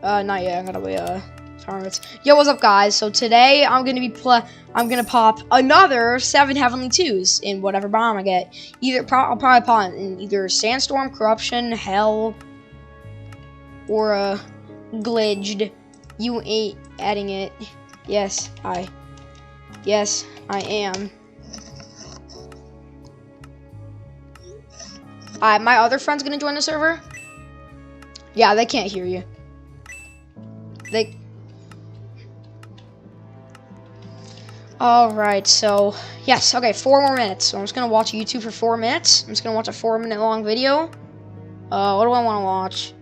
Not yet. I'm gonna wait. Yo, what's up, guys? So today I'm gonna pop another 7 Heavenly 2s in whatever bomb I get. I'll probably pop in either Sandstorm, Corruption, Hell, or Glitched. You ain't adding it. Yes, I am. My other friend's gonna join the server. Yeah, they can't hear you. Alright, so, yes, okay, 4 more minutes. So I'm just gonna watch YouTube for 4 minutes. I'm just gonna watch a 4-minute long video. What do I wanna watch?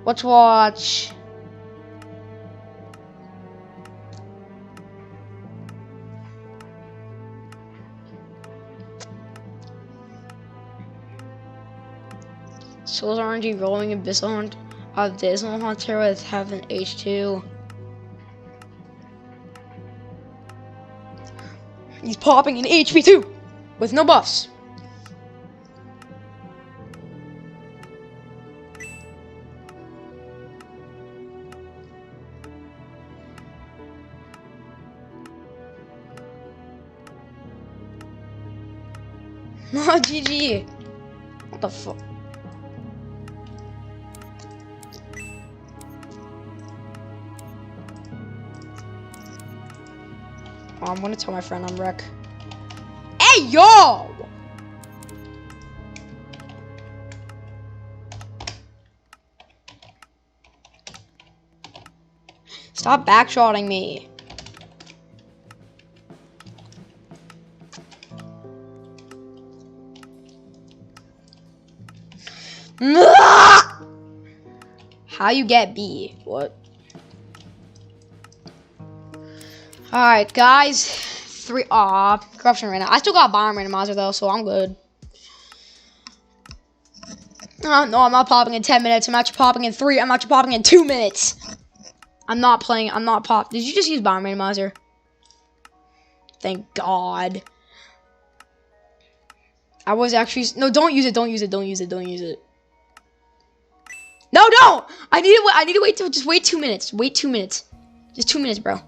Let's watch... Souls RNG rolling Abyssal Hunter with Heaven H2. He's popping in HP2 with no buffs. GG. What the fuck? Oh, I'm gonna tell my friend I'm wreck. Hey, yo! Stop backshotting me. How you get B? What? Alright, guys. Corruption right now. I still got Bomb Randomizer though, so I'm good. No, I'm not popping in 10 minutes. I'm actually popping in 3. I'm actually popping in 2 minutes. I'm not pop. Did you just use Bomb Randomizer? Thank God. I was actually... No, don't use it. Don't use it. Don't use it. Don't use it. No, don't! I need to wait till... Just wait 2 minutes. Wait 2 minutes. Just 2 minutes, bro.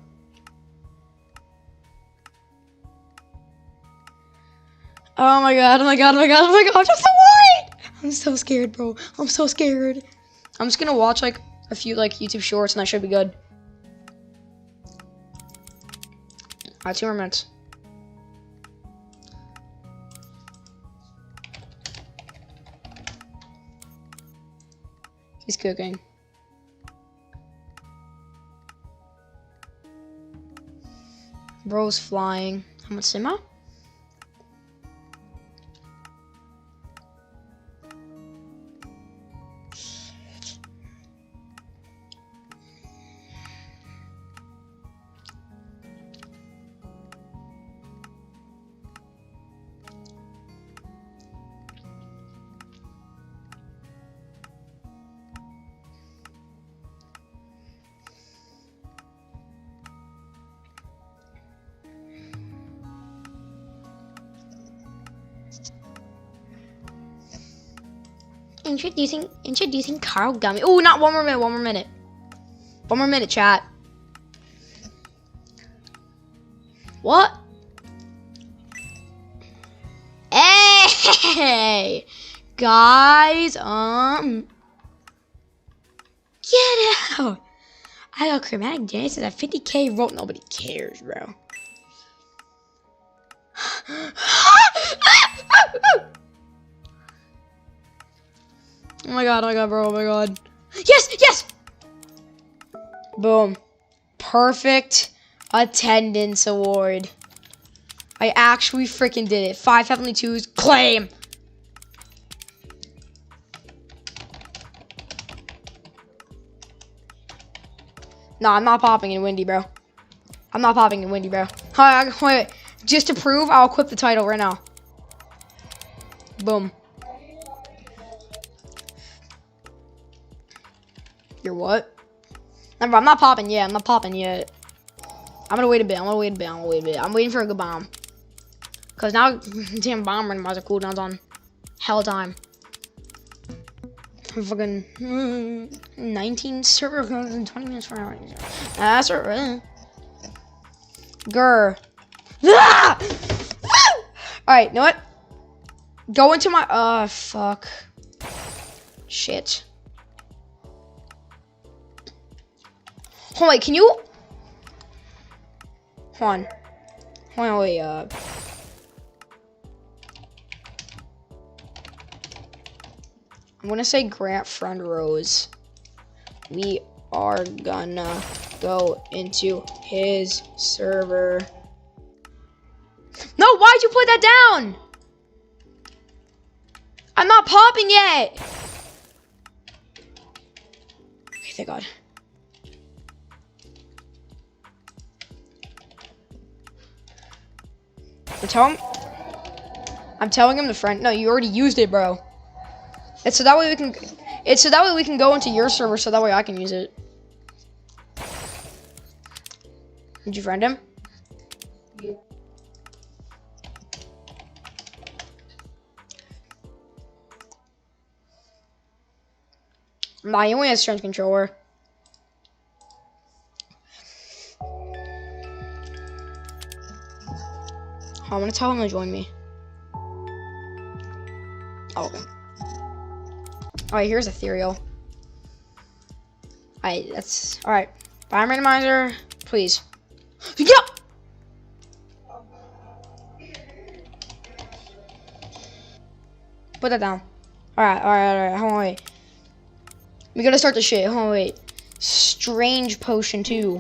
Oh my god, oh my god, oh my god, oh my god, I'm just so worried! I'm so scared, bro. I'm so scared. I'm just gonna watch, like, a few, like, YouTube shorts and I should be good. Alright, 2 more minutes. He's cooking. Bro's flying. How much Sima? Introducing Carl Gummy. Oh, not 1 more minute. 1 more minute. 1 more minute, chat. What? Hey, guys. Get out. I got Chromatic Dances at 50k roll. Nobody cares, bro. Oh my god, bro, oh my god. Yes, yes! Boom. Perfect attendance award. I actually freaking did it. 5 Heavenly 2s, claim! Nah, I'm not popping in Windy, bro. I'm not popping in Windy, bro. Wait. Just to prove, I'll equip the title right now. Boom. You're what? Remember, I'm not popping yet. I'm not popping yet. I'm gonna wait a bit. I'm waiting for a good bomb. Cause now, damn bomb randomizer cooldowns on hell time. Fucking 19 server goes in 20 minutes for an hour. That's right. Grr. Ah! Alright, you know what? Go into my fuck. Shit. Hold on, wait, can you hold on, wait, I'm gonna say grant friend Rose. We are gonna go into his server. No, why'd you put that down? I'm not popping yet. Okay, thank God. I'm telling him the friend. No, you already used it, bro. It's so that way we can. It's so that way we can go into your server, so that way I can use it. Did you friend him? Yeah. Nah, he only has strength controller. I'm gonna tell him to join me. Oh, okay. Alright, here's Ethereal. Alright, that's alright. Fire randomizer, please. Yeah! Put that down. Alright. Hold on, wait. We gotta start the shit. Hold on, wait. Strange potion 2.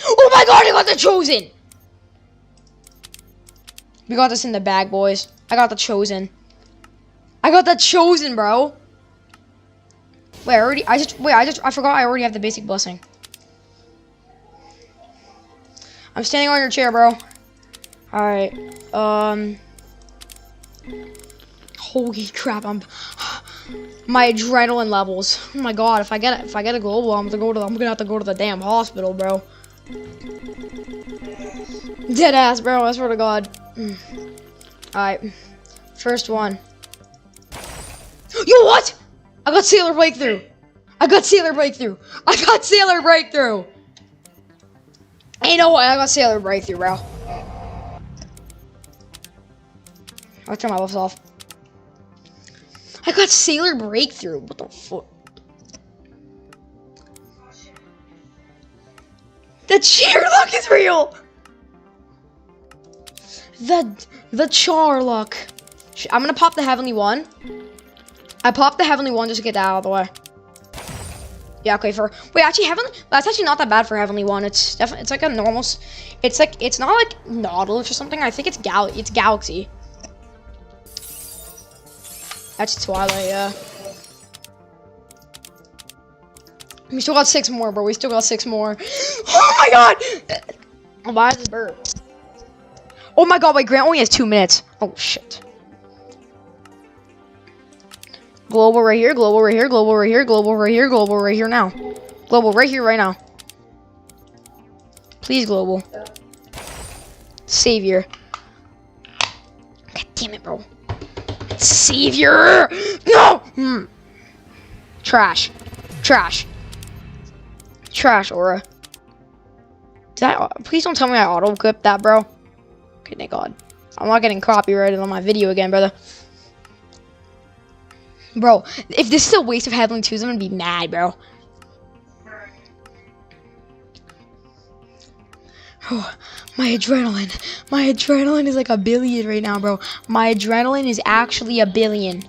Oh my God, I got the chosen! We got this in the bag, boys. I got the chosen. I got the chosen, bro. Wait, I forgot I already have the basic blessing. I'm standing on your chair, bro. Alright. Holy crap, my adrenaline levels. Oh my God, if I get a global, I'm gonna have to go to the damn hospital, bro. Dead ass, bro, I swear to God. Alright. First one. Yo, what? I got Sailor Breakthrough. I got Sailor Breakthrough. Ain't no way I got Sailor Breakthrough, bro. I'll turn my buffs off. I got Sailor Breakthrough. What the fuck? The chair luck is real. The char luck. I'm gonna pop the heavenly one. I popped the heavenly one just to get that out of the way. Yeah, okay, wait, actually, heavenly, that's actually not that bad for heavenly one. It's definitely, it's like a normal, it's not like Nautilus or something. I think it's Galaxy. That's Twilight, yeah. We still got 6 more, bro. We still got 6 more. Oh my God! Why is this bird? Oh my God, wait, Grant only has 2 minutes. Oh, shit. Global right here, global right here, global right here, global right here, global right here now. Global right here, right now. Please, global. Savior. God damn it, bro. Savior! No! Trash. Trash, Aura. Please don't tell me I auto-clipped that, bro. Okay, thank God. I'm not getting copyrighted on my video again, brother. Bro, if this is a waste of Heavenly 2s, I'm gonna be mad, bro. Oh, my adrenaline is like 1 billion right now, bro. My adrenaline is actually 1 billion.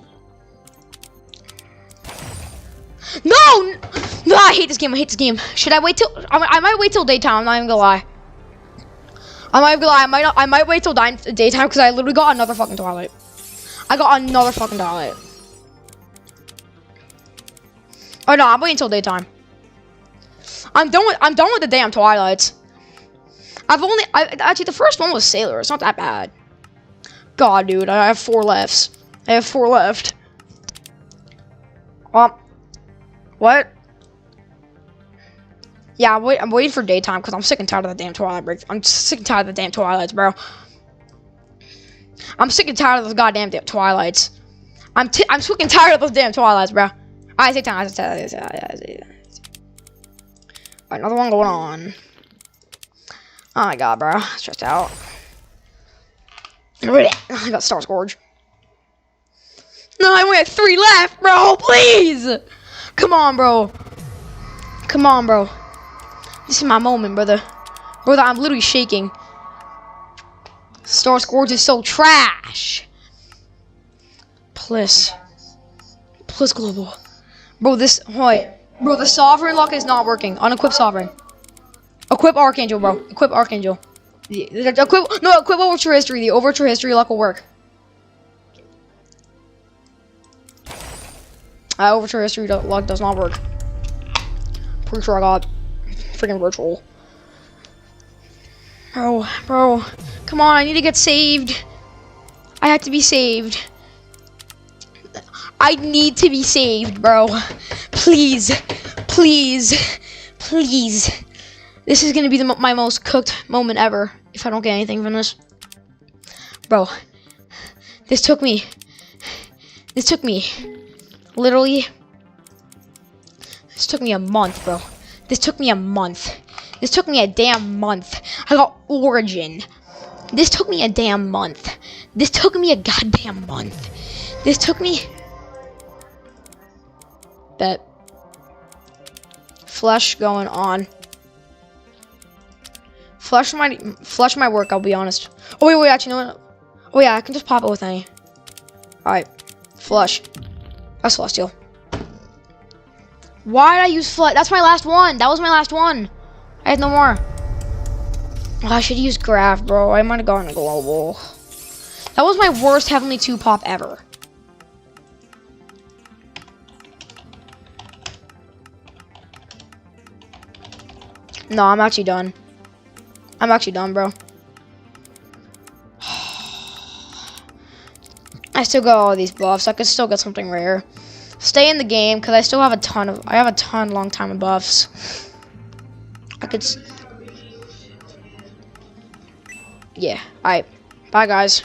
No, I hate this game. Should I wait till? I might wait till daytime. I'm not even gonna lie. I might wait till daytime because I literally got another fucking Twilight. Oh no, I'm waiting until daytime. I'm done with the damn Twilights. Actually the first one was Sailor. It's not that bad. God, dude, I have 4 left. What? Yeah, I'm waiting for daytime because I'm sick and tired of the damn Twilight break. I'm sick and tired of the damn Twilights, bro. I'm sick and tired of those goddamn Twilights. I'm sick and tired of those damn Twilights, bro. I say time. Alright, another one going on. Oh my god, bro. Stressed out. I got Star Scourge. No, I only have 3 left, bro. Please. Come on, bro. Come on, bro. This is my moment, brother. Brother, I'm literally shaking. Star Scourge is so trash. Plus global. Bro, bro, the Sovereign luck is not working. Unequip Sovereign. Equip Archangel, bro. Equip Archangel. Equip Overture History. The Overture History luck will work. Overture History luck does not work. Pretty sure I got freaking virtual. Bro. Come on, I need to get saved. I have to be saved. I need to be saved, bro. Please. This is gonna be my most cooked moment ever if I don't get anything from this. Bro, this took me literally, this took me a month, bro. This took me a month. This took me a damn month. I got Origin. This took me a damn month. This took me a goddamn month. This took me... Bet. Flush going on. Flush my work, I'll be honest. Oh, wait, actually, you know what? Oh, yeah, I can just pop it with any. Alright. Flush. That's Celestial. Why did I use Flush? That's my last one. That was my last one. I had no more. Oh, I should use Graph, bro. I might have gotten Global. That was my worst Heavenly 2 pop ever. No, I'm actually done. I'm actually done, bro. I still got all these buffs. I could still get something rare. Stay in the game because I still have I have a ton long time of buffs. Yeah. Alright. Bye, guys.